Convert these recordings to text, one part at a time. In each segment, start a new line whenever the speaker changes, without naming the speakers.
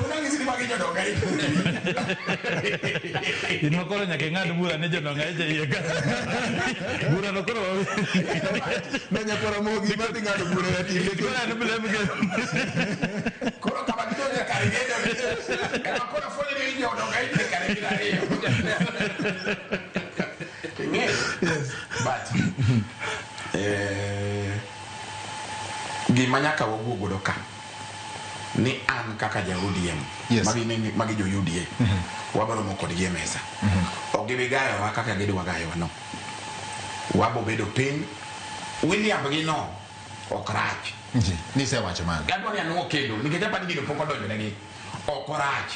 unangi sidi magi jodonga
inokoro nyake ng'ad bura ne jodonga eje yega bura nokoro
na nyakora mogi madhi ng'ado bura ya tinde
kora ne bile mge
koro kama kidogo ya karigendo kama kora fole ni jodonga eje karigenda hiyo yes but gima nyaka wabuogo ka ni an kaka ja ODM magi jo UDA wabaro moko di mesa ogibi gayo wa kaka gidwa gayo no wabo bedo piny William gino okrach
ni se wacho man
gadwa ni anwo kendo nikech apani gino poko donjo negi okrach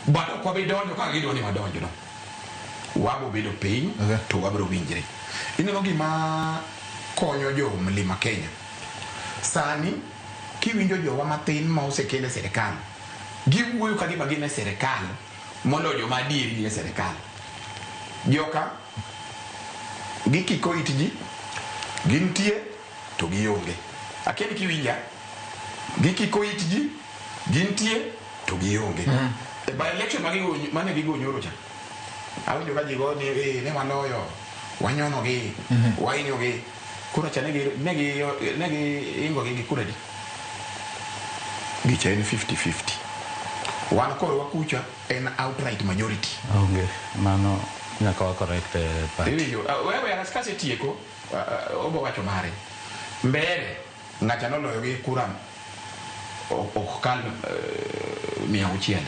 bado ko bidonjo kaka gidwa ni wadonjo no wabo bedo piny to wabro winjre ineno gima konyo jo mlima Kenya sani kiwinjo jowa matin ma osekele serikal giwuoyo ka gima gin e serikal mondo joma adieri ni e serikal joka gikiko itji gintie to gionge akeni kiwinja gikiko itji gintie to gionge e by election mane gigo nyoro cha awinjo ka jigo ni ne waloyo wanyono gi wainyo gi kura cha negi ingo gi kura di gicha en 50-50 wan koro wakucha en outright majority
okay mano nyaka wa correct party
wewe anaskase tieko obo wacho mare mbele ngacha noloyo gi kura okal 100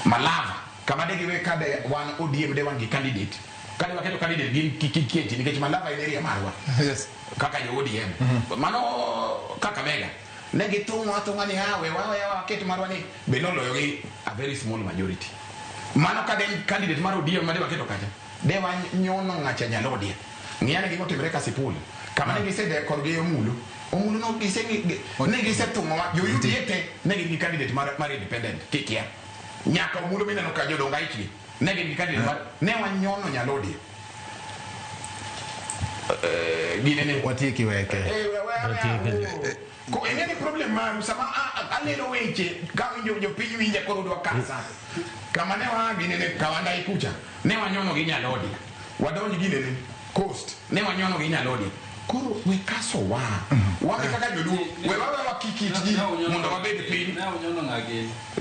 Malava kama degi we kade wan ODM de wan gi candidate kade waketo candidate gi kiketi nikech Malava ile area marwa
yes
kaka jo ODM mano Kakamega negi tunga ni hawe wawe keto marwa ni benoloyo gi a very small majority mano kade candidate mar ODM made waketo kacha de wan nyono ngacha nyalodie ngiyane gi motimre ka sipul kama negi sede korge omulo no gisengi negi setunga jo UDA te negi candidate mar independent kikia nyaka omulo mina no kajo donga ichi negi candidate mar ne wan nyono nyalodie gine ne
watieki Weke
ko ene problem ma sama alelo weche ka jo piny winja koro dwa kasa kama ne wa gine ne kawanda ikucha ne wanyono gi nyalodi wadonji gine ne coast ne wanyono gi nyalodi koro we kaso wa kaka jodu we wa kikiti mondo wabed piny
ne wanyono ngagi